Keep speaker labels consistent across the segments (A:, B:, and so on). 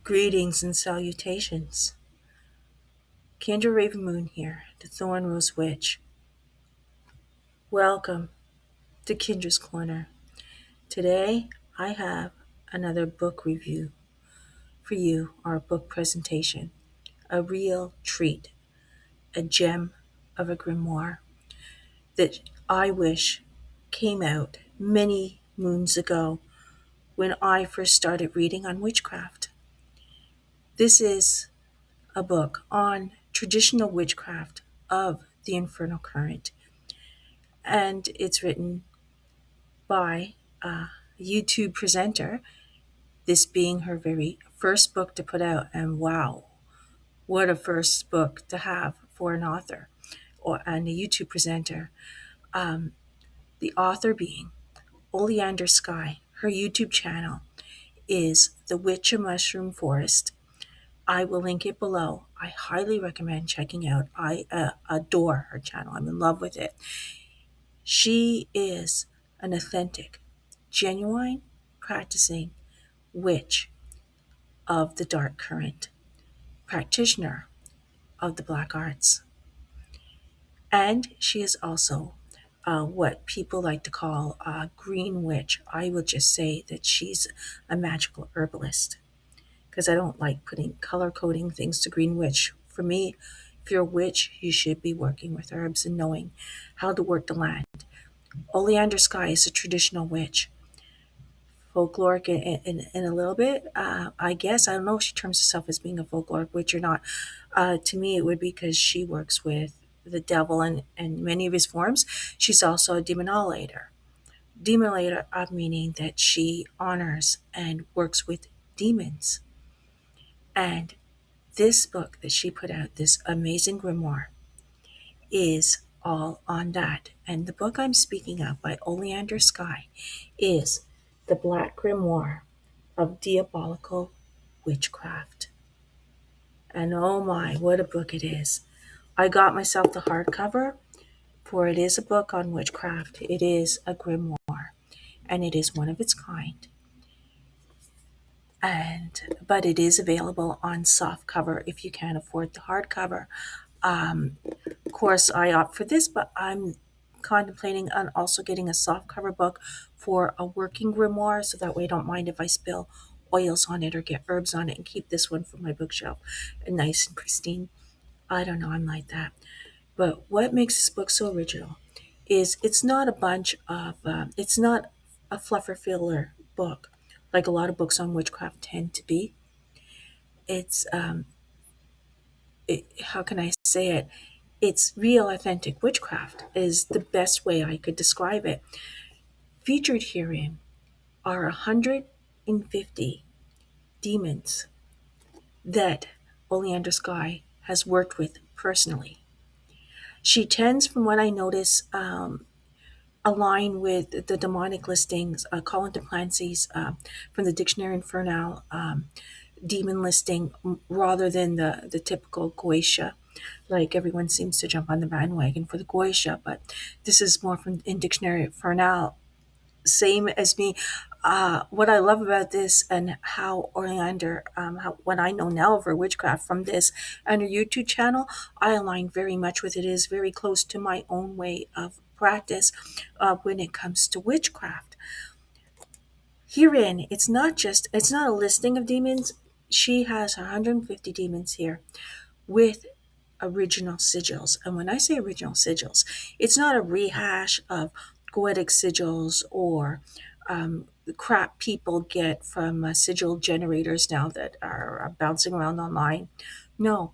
A: Greetings and salutations. Kindra RavenMoon here, the Thorn Rose Witch. Welcome to Kindra's Corner. Today I have another book review for you, our book presentation. A real treat, a gem of a grimoire that I wish came out many moons ago when I first started reading on witchcraft. This is a book on traditional witchcraft of the Infernal Current, and it's written by a YouTube presenter, this being her very first book to put out. And wow, what a first book to have for an author and a YouTube presenter. Um, the author being Oleander Sky. Her YouTube channel is The Witch of Mushroom Forest. I will link it below. I highly recommend checking out. I adore her channel. I'm in love with it. She is an authentic, genuine, practicing witch of the dark current, practitioner of the black arts. And she is also what people like to call a green witch. I will just say that she's a magical herbalist because I don't like putting color coding things to green witch. For me, if you're a witch, you should be working with herbs and knowing how to work the land. Oleander Sky is a traditional witch, folkloric in a little bit. I guess I don't know if she terms herself as being a folkloric witch or not. To me, it would be because she works with the devil and many of his forms. She's also a demonolator. Demonolator meaning that she honors and works with demons. And this book that she put out, this amazing grimoire, is all on that. And the book I'm speaking of by Oleander Sky is The Black Grimoire of Diabolical Witchcraft. And oh my, what a book it is. I got myself the hardcover, for it is a book on witchcraft. It is a grimoire, and it is one of its kind. But it is available on soft cover if you can't afford the hardcover. Of course, I opt for this, but I'm contemplating on also getting a soft cover book for a working grimoire, so that way I don't mind if I spill oils on it or get herbs on it, and keep this one for my bookshelf and nice and pristine. I don't know, I'm like that. But what makes this book so original is it's not a bunch of, it's not a fluffer filler book like a lot of books on witchcraft tend to be. It's, how can I say it? It's real, authentic witchcraft, is the best way I could describe it. Featured herein are 150 demons that Oleander Sky has worked with personally. She tends, from what I notice, align with the demonic listings, Colin de Clancy's from the Dictionary Infernal demon listing, rather than the typical Goetia. Like everyone seems to jump on the bandwagon for the Goetia, but this is more from in Dictionary Infernal. Same as me. What I love about this and how Orlander, what I know now of her witchcraft from this and her YouTube channel, I align very much with it. It is very close to my own way of practice when it comes to witchcraft. Herein, it's not a listing of demons. She has 150 demons here with original sigils. And when I say original sigils, it's not a rehash of goetic sigils or the crap people get from sigil generators now that are bouncing around online. No,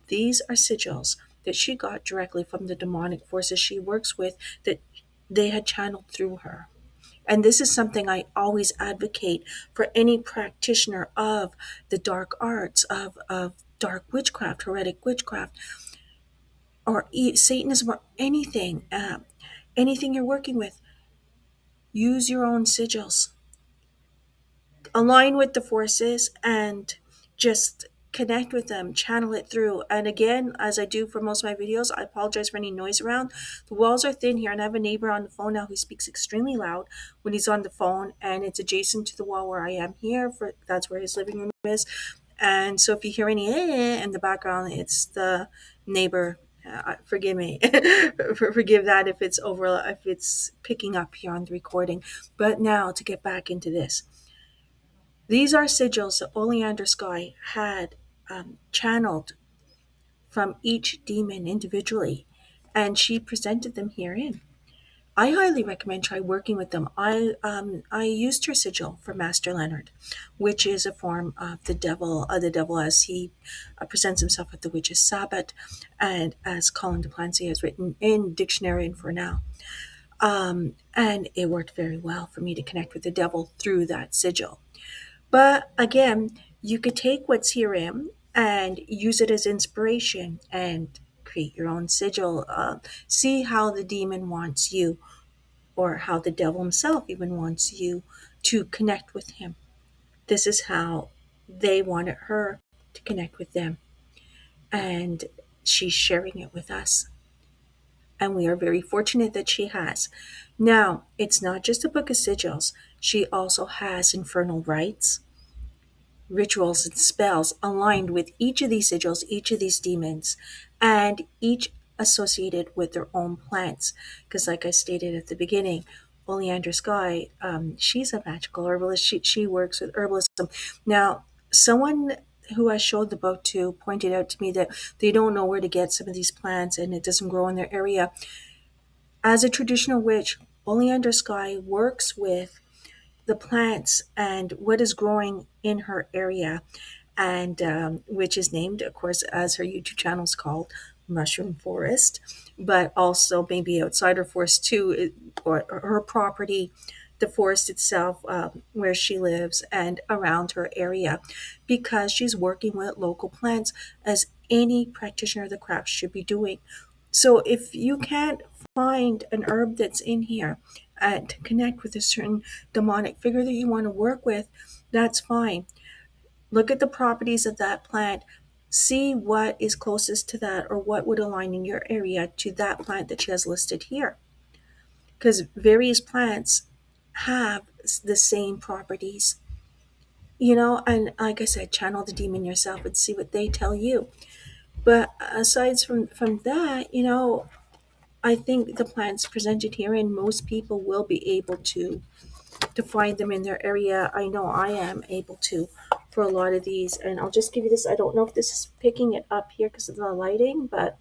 A: these are sigils that she got directly from the demonic forces she works with, that they had channeled through her. And this is something I always advocate for any practitioner of the dark arts, of dark witchcraft, heretic witchcraft, or Satanism, or anything, anything you're working with. Use your own sigils. Align with the forces and just connect with them, channel it through. And again, as I do for most of my videos, I apologize for any noise around. The walls are thin here, and I have a neighbor on the phone now who speaks extremely loud when he's on the phone, and it's adjacent to the wall where I am here. For that's where his living room is. And so if you hear any in the background, it's the neighbor. Forgive me, forgive that if it's picking up here on the recording. But now to get back into this, these are sigils that Oleander Sky had channeled from each demon individually, and she presented them herein. I highly recommend try working with them. I used her sigil for Master Leonard, which is a form of the devil as he presents himself at the witch's Sabbath, and as Colin de Plancy has written in Dictionary Infernal. And it worked very well for me to connect with the devil through that sigil. But again, you could take what's herein and use it as inspiration and create your own sigil. See how the demon wants you, or how the devil himself even wants you to connect with him. This is how they wanted her to connect with them. And she's sharing it with us. And we are very fortunate that she has. Now, it's not just a book of sigils, she also has infernal rites, rituals, and spells aligned with each of these sigils, each of these demons, and each associated with their own plants. Because, like I stated at the beginning, Oleander Sky, she's a magical herbalist. She works with herbalism. Now, someone who I showed the book to pointed out to me that they don't know where to get some of these plants and it doesn't grow in their area. As a traditional witch, Oleander Sky works with the plants and what is growing in her area, and which is named, of course, as her YouTube channel is called, Mushroom Forest, but also maybe outside her forest too, or her property, the forest itself, where she lives, and around her area, because she's working with local plants, as any practitioner of the craft should be doing. So if you can't find an herb that's in here to connect with a certain demonic figure that you want to work with, that's fine. Look at the properties of that plant. See what is closest to that, or what would align in your area to that plant that she has listed here. Because various plants have the same properties. And like I said, channel the demon yourself and see what they tell you. But aside from that, I think the plants presented here, and most people will be able to find them in their area. I know I am able to for a lot of these. And I'll just give you this. I don't know if this is picking it up here because of the lighting, but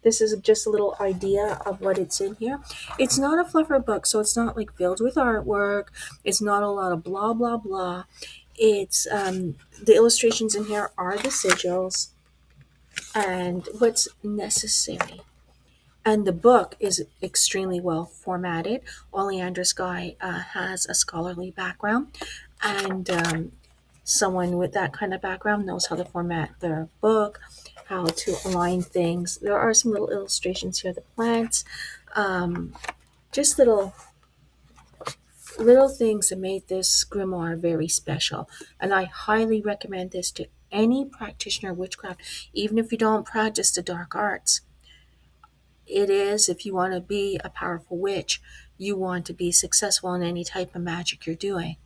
A: this is just a little idea of what it's in here. It's not a fluffer book, so it's not like filled with artwork. It's not a lot of blah, blah, blah. It's the illustrations in here are the sigils and what's necessary. And the book is extremely well formatted. Oleander Sky has a scholarly background, and someone with that kind of background knows how to format their book, how to align things. There are some little illustrations here, the plants, just little things that made this grimoire very special. And I highly recommend this to any practitioner of witchcraft, even if you don't practice the dark arts. It is, if you want to be a powerful witch, you want to be successful in any type of magic you're doing,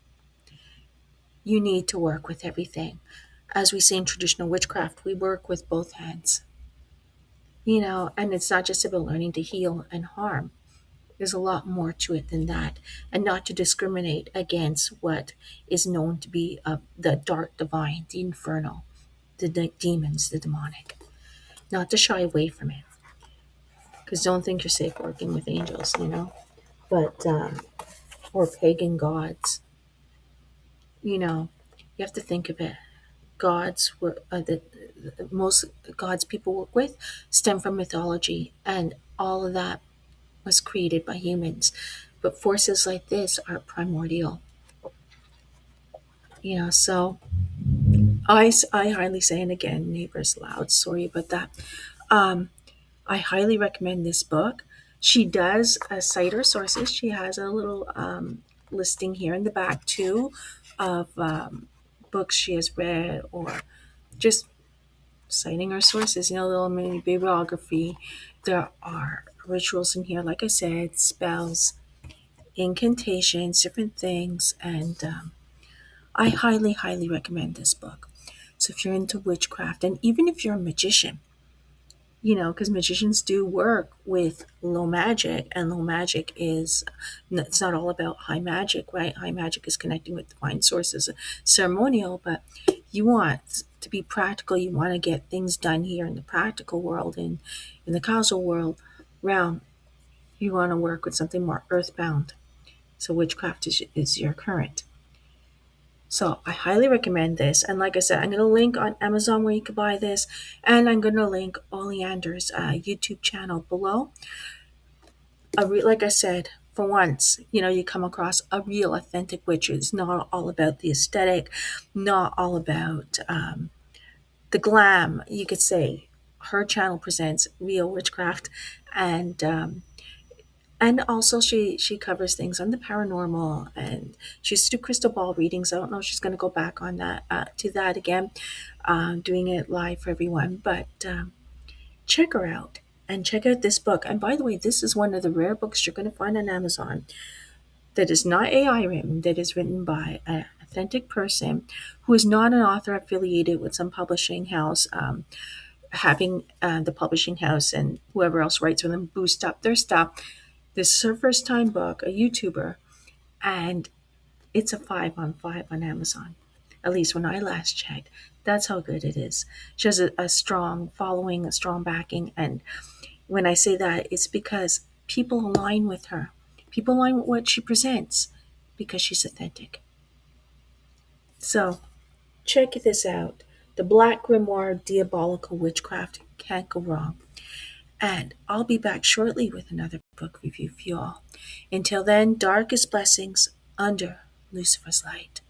A: you need to work with everything. As we say in traditional witchcraft, we work with both hands. And it's not just about learning to heal and harm. There's a lot more to it than that. And not to discriminate against what is known to be the dark divine, the infernal, the demons, the demonic. Not to shy away from it. Because don't think you're safe working with angels, but or pagan gods. You have to think of it. Gods were most gods people work with stem from mythology, and all of that was created by humans. But forces like this are primordial. So I highly say, and again, neighbors loud. Sorry about that. I highly recommend this book. She does cite her sources. She has a little listing here in the back too of books she has read, or just citing our sources, a little mini bibliography. There are rituals in here, like I said, spells, incantations, different things, and I highly, highly recommend this book. So if you're into witchcraft, and even if you're a magician, because magicians do work with low magic, and low magic is, it's not all about high magic, right? High magic is connecting with divine sources, ceremonial, but you want to be practical. You want to get things done here in the practical world, in the causal world realm. You want to work with something more earthbound. So witchcraft is your current. So I highly recommend this. And like I said, I'm going to link on Amazon where you can buy this. And I'm going to link Oleander's YouTube channel below. Like I said, for once, you come across a real authentic witch. It's not all about the aesthetic, not all about the glam, you could say. Her channel presents real witchcraft, and also she covers things on the paranormal, and she used to do crystal ball readings. I don't know if she's going to go back on that to that again, doing it live for everyone. But check her out and check out this book. And by the way, this is one of the rare books you're going to find on Amazon that is not AI written, that is written by an authentic person who is not an author affiliated with some publishing house, having the publishing house and whoever else writes for them boost up their stuff. This is her first time book, a YouTuber, and it's a 5 on 5 on Amazon. At least when I last checked. That's how good it is. She has a strong following, a strong backing. And when I say that, it's because people align with her. People align with what she presents because she's authentic. So check this out. The Black Grimoire of Diabolical Witchcraft. Can't go wrong. And I'll be back shortly with another book review for you all. Until then, darkest blessings under Lucifer's light.